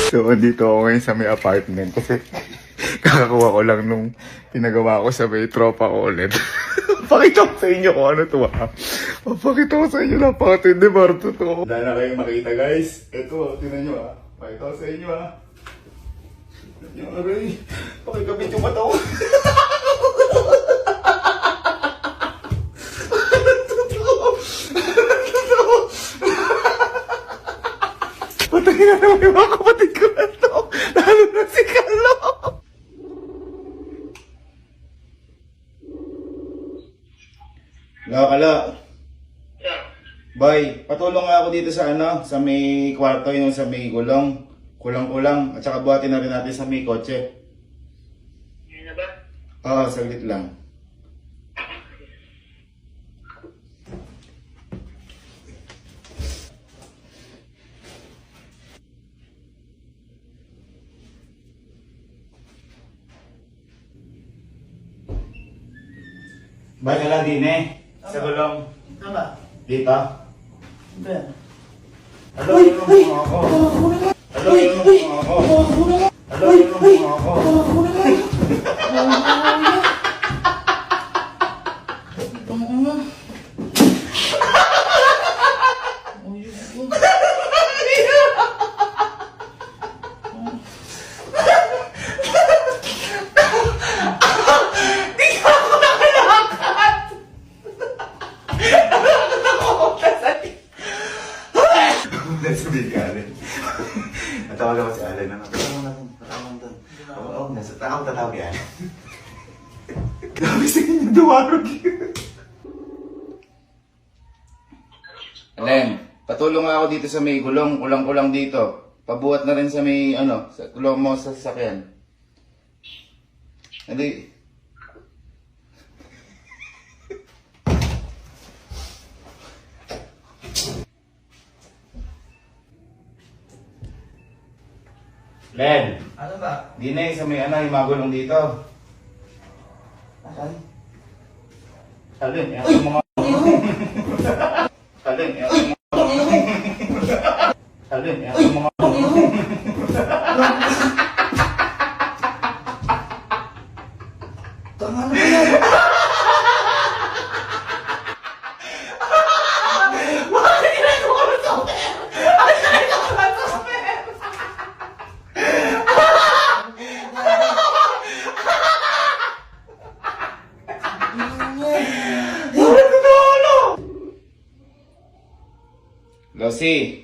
So, andito ako ngayon sa may apartment kasi kakakuha ko lang nung pinagawa ko sa may tropa ko ulit. Pakita ko sa inyo kung ano to ha. Pakita ko sa inyo, napakatindi Barto to. Wala na kayong makita guys. Ito, tinan nyo ha. Pakita ko sa inyo ha. Yung aray, pakikabit yung mata ko. Patay na naman yung mga kapatid ko na to. Lalo na si Carlo. Kala. Bay, patulong nga ako dito sa ano, sa may kwarto, yung sa may gulong. Kulang-kulang. At saka buhatin na rin natin sa may kotse. Yun na ba? Oo, saglit lang. Bay ka lang din eh. Sa gulong. Tama. Dito. Ben. Hello, yung mga ako. Hello, yung mga ako. Hello, yung mga ako. Sabihin ka, Allen. Natawag ako si Allen. Patawag doon. Oo, nasa tao tatawag yan. Grabe sa inyo, duwarog yun. Allen, patulong ako dito sa may gulong. Kulang-kulang dito. Pabuhat na rin sa may, ano, sa gulong mo sa sasakyan. Hindi. Len, Ano ba? di na sa may ano, yung magulong dito. Asan? Alin, yan ang mga... Alin, yan ang mga... Alin, yan ang mga... Tanga na yan. Losi,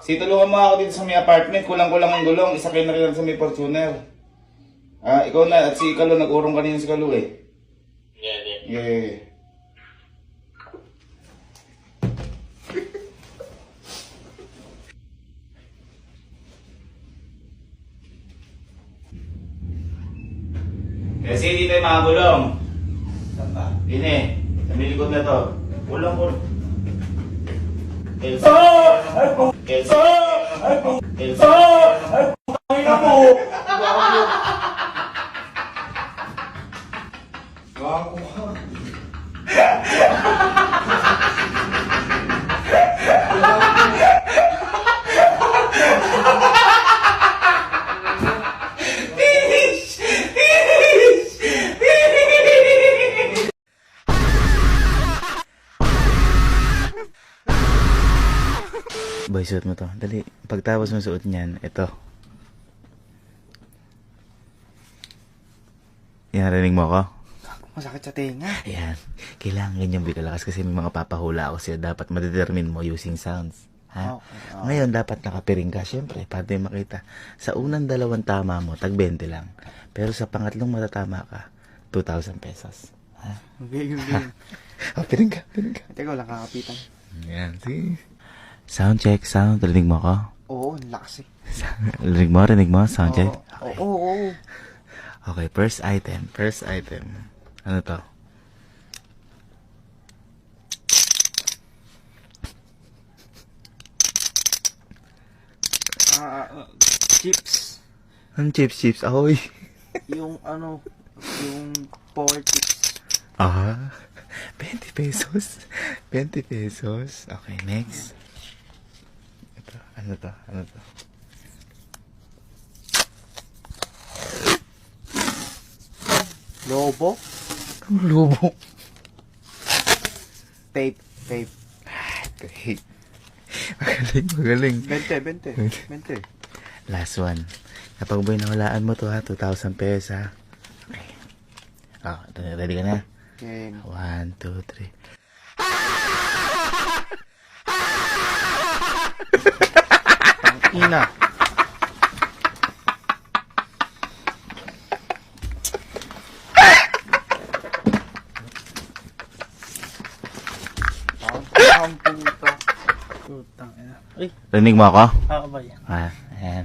si tulungan mo ako dito sa may apartment. Kulang-kulang ang gulong. Isakay na rin lang sa may Fortuner. Ikaw na at si Kalo, nag-urong kanina si Kalo eh. Yeah. Kasi dito yung mga gulong. Saan ba? Dine, sa may likod na to. Kulang-kulang. Elsa! Elsa! Elsa! Ay na po! Gago ka. Boy, suot mo to. Dali. Pagtapos mo suot niyan, ito. Yan, narinig mo ako? Masakit sa tenga. Ayan. Kailangan ganyan bigalakas kasi may mga papahula ako sila. Dapat madetermine mo using sounds. Ha? Okay. Ngayon, dapat nakapiring ka. Siyempre, para din makita. Sa unang dalawang tama mo, tag 20 lang. Pero sa pangatlong matatama ka, 2,000 pesos. Ha? Okay. Piring ka, piring ka. Teka, walang kakapitan. Yan, see? Sound check, sound. Rinig mo ako? Oo, ang lakas eh. Rinig mo? Sound check? Oo. Okay, first item. First item. Ano to? Chips. Ang chips. Ahoy. Yung ano, yung power chips. 20 pesos. 20 pesos. Okay, next. Ano to? Ano to? Lobo. Ang lobo. Tape. Tape. Okay. Magaling, magaling. 20. Last one. Kapag boy nawalaan mo to ha, 2,000 pesos ha. Okay. Oh, ready ka na? Game. 1, 2, 3. Ina. Ang puta. Putang ina. Ay, Rinig mo ako? ba yan? Ah, ayan.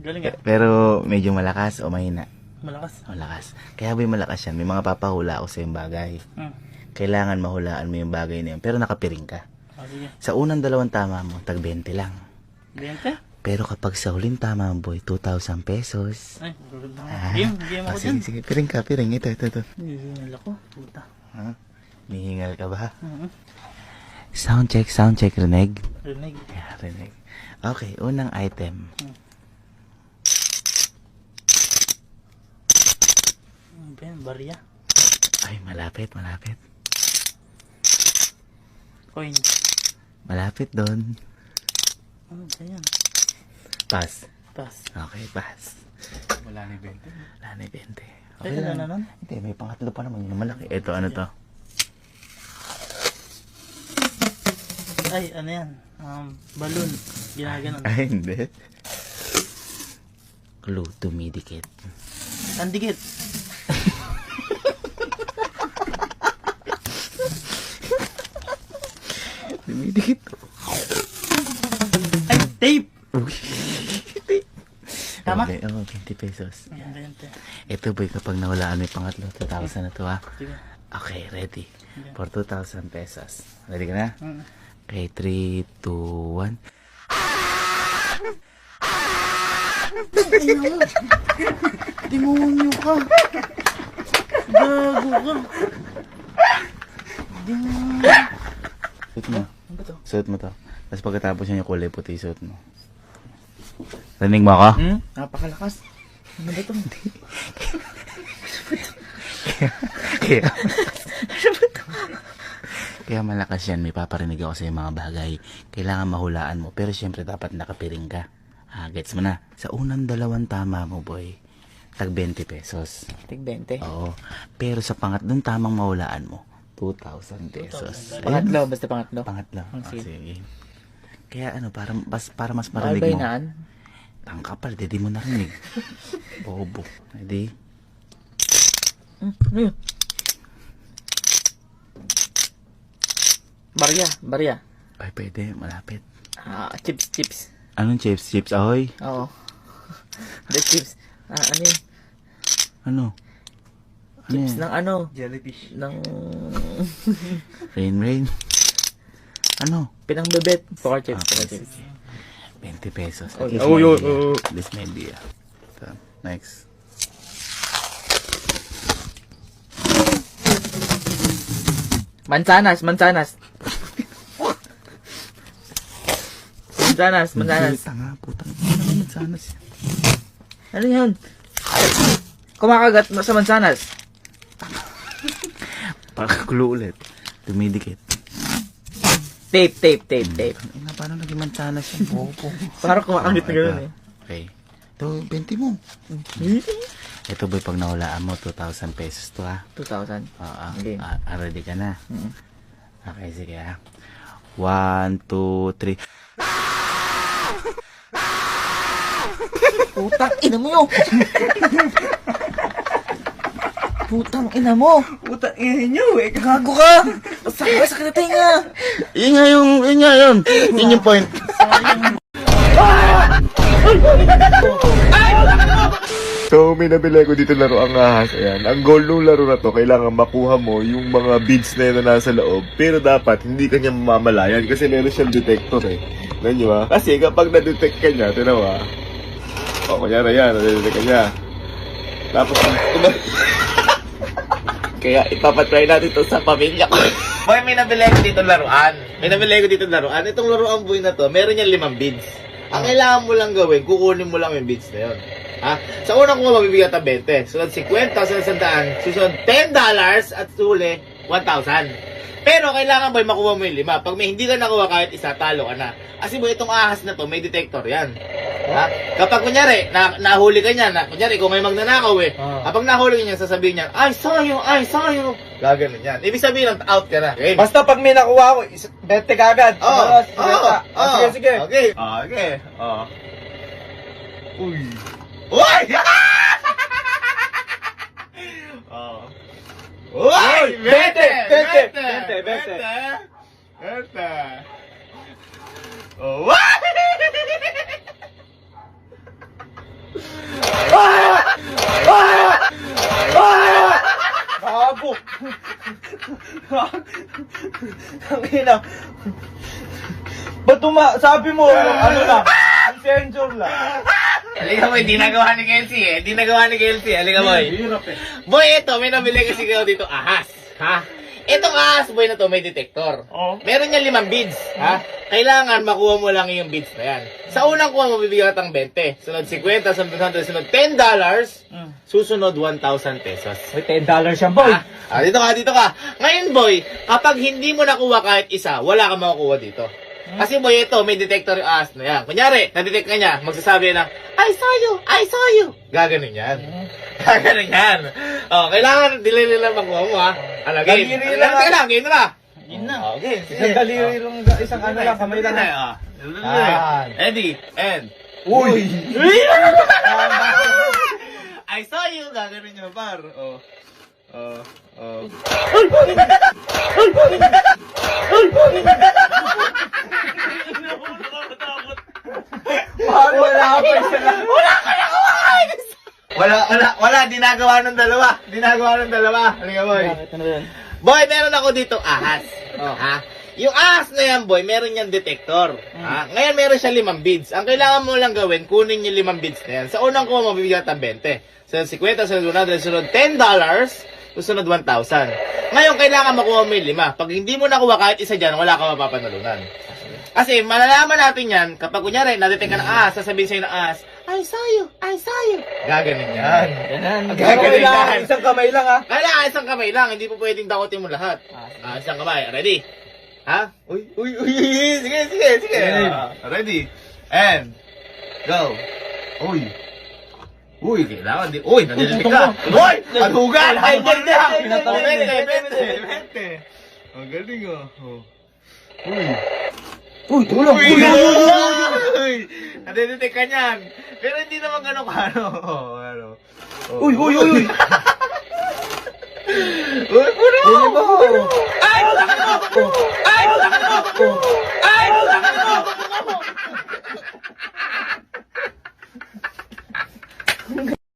Galing Pero medyo malakas o mahina? Malakas. Malakas. Kaya boy malakas yan. May mga papahula ako sa yung bagay. Kailangan mahulaan mo yung bagay na yun. Pero nakapiring ka. Sige. Sa unang 2 tama mo, tag 20 lang. 20? Pero kapag sa huling tama mo boy, 2,000 pesos. Ay, gulod lang. Ah, Game ako dyan. sige, piring ka, piring. Ito. Hindi ako. Puta. Ha? Nihingal ka ba? Mhm. Sound check, rinig. Rinig. Yeah, rinig. Okay, unang item. Ano ba yan? Barya? Ay, malapit. Coin. Malapit doon. Ano ba yan? Pass. Pass. Okay, pass. Wala ni 20. Wala na 20. Ay, wala na nun? Hindi, may pangatlo pa naman. Yung malaki. Ito, ano to? Ay, ano yan? Balloon. Ginaganon. Ay, hindi. Clue, tumidikit. Ang dikit. Tumidikit. Ay, tape! Tama? Okay, 20 pesos. Ayan, 20. Ito boy, kapag nawalaan may pangatlo, 2,000 na to ha. Sige. Okay, ready. For 2,000 pesos. Ready ka na? Mm. Okay, 3, 2, 1. Demonyo ka! Gago ka! Suot mo. Ano ba to? Suot mo to. Tapos pagkatapos yun yung kulay puti, suot mo. Rinig mo ako? Napakalakas. Ano ba to? Kaya, kaya malakas yan. May paparinig ako sa mga bagay. Kailangan mahulaan mo. Pero syempre dapat nakapiring ka. Gets mo na. Sa unang 2 tama mo, boy, tag 20 pesos. Tig 20. Oo. Pero sa pangatlong tamang mahulaan mo, 2,000 pesos. Pangatlo, basta pangatlo. Pangatlo. Sige. Sige. Kaya ano, para mas Mahal marinig ba mo. inaan? Tangkapal, di mo narinig. Bobo. Ready? Ano yun? Barya. Ay, pwede. Malapit. Chips. Anong chips? Chips ahoy? Oo. The chips. Ano yun? Ano? Chips yan? ng ano? Jellyfish. Ng Rain. Ano? pinangbebet. Poker chips. Okay, Poker chips. sige. 20 pesos. Oh, At least oh, may oh, idea. oh. At least may idea. So, next. Mansanas. Tanga, putang. Ano sana siya? Ano yun? Kumakagat sa mansanas. Pakakulo ulit. Tumidikit. Tape. Ina, paano naging mansana siya? Bobo. Parang kumakagat na gano'n eh. Okay. Ito, 20 mo. Ito boy, pag nawalaan mo, 2,000 pesos to ha. 2,000. Oo. Okay. Ready ka na? Okay, sige ha. 1, 2, 3. Putang ina mo yun! Putang ina mo! Putang ina nyo eh. Gago ka! Sakit na tinga! Yun yun. Yun yung point. So, may nabili ko dito laro ang ahas. Ayan. Ang goal ng laro na to, kailangan makuha mo yung mga beads na yun na nasa loob. Pero dapat, hindi kanya mamamalayan kasi meron siyang detector eh. Nanyo ba? Kasi kapag na-detect ka niya, tinawa. O, kunyari yan, na-detect ka niya. Tapos, kaya ipapatry natin to sa pamilya ko. Boy, may nabili ko dito laruan. Itong laruan boy na to, meron niyang 5 beads. Ang kailangan mo lang gawin, kukunin mo lang yung beads na yun. Ha? Sa unang kuha, mabibigyan ka 20. Sunod 50, sunod 100, susunod $10 at huli 1,000. Pero kailangan boy, makuha mo yung 5. Pag may hindi ka nakuha kahit isa, talo ka na. Kasi boy, itong ahas na to, may detector yan. Ha? Kapag kunyari, nahuli ka niya, kunyari, kung may magnanakaw kapag nahuli ka niya, sasabihin niya, I saw you. Gaganon yan. Ibig sabihin, out ka na. Okay? Basta pag may nakuha ko, 20 kagad. Sige. Okay. Okay. Uy! Uy! Uy! 20! Oh, what? Bago. Tangina. Ba't sabi mo, ano lang, messenger lang. Halika boy, di nagawa ni Kelsey Halika boy. Boy, ito, may nabili kasi kayo dito, ahas. Ha? Itong ahas boy na to, may detector. Meron niya 5 beads. Ha? Kailangan makuha mo lang yung beads na yan. Sa unang kuha, mabibigyan ka ng 20. Sunod 50, sunod 100, sunod $10. Susunod 1,000 pesos. May $10 siya, boy. Dito ka. Ngayon boy, kapag hindi mo nakuha kahit isa, wala ka makukuha dito. Kasi boy, ito, may detector yung ahas na yan. Kunyari, na-detect ka niya, magsasabi na, I saw you. Gaganon yan. Kailangan, dili lang makuha mo ha. Game. Daliri lang. Game na. Yun na. Okay, Isang daliri lang, isang ano lang, kamay lang. Ready, and... Uy! I saw you. Gaganon niya, par. Wala pa isa lang. Wala, dinagawa ng dalawa. Halika, boy. Ano yan? Boy, meron ako dito ahas. Ha? Yung ahas na yan, boy, meron niyang detector. Ha? Ngayon, meron siya 5 beads. Ang kailangan mo lang gawin, kunin yung 5 beads na yan. Sa unang kuha, mabibigyan ka ng 20. Sunod 50, sunod 100, sunod $10, susunod 1,000. Ngayon, kailangan makuha mo yung 5. Pag hindi mo nakuha kahit isa dyan, wala ka mapapanalunan. Kasi malalaman natin yan, kapag kunyari, nadetect ka ng ahas, sasabihin sa'yo ng ahas, I saw you. Gaganin yan. Kailangan isang kamay lang, ha? Kailangan isang kamay lang, hindi po pwedeng dakotin mo lahat. Isang kamay, ready? Ha? Uy. Sige. Ready? And, go. Uy, kailangan di. Uy, nadidinig ka. Uy, paghugan. Ay, hindi. 20. Ang galing Uy, tulong. Uy! Nadidetect ka niyan. Pero hindi naman gano'n ka, Uy. Uy, puno! Ay!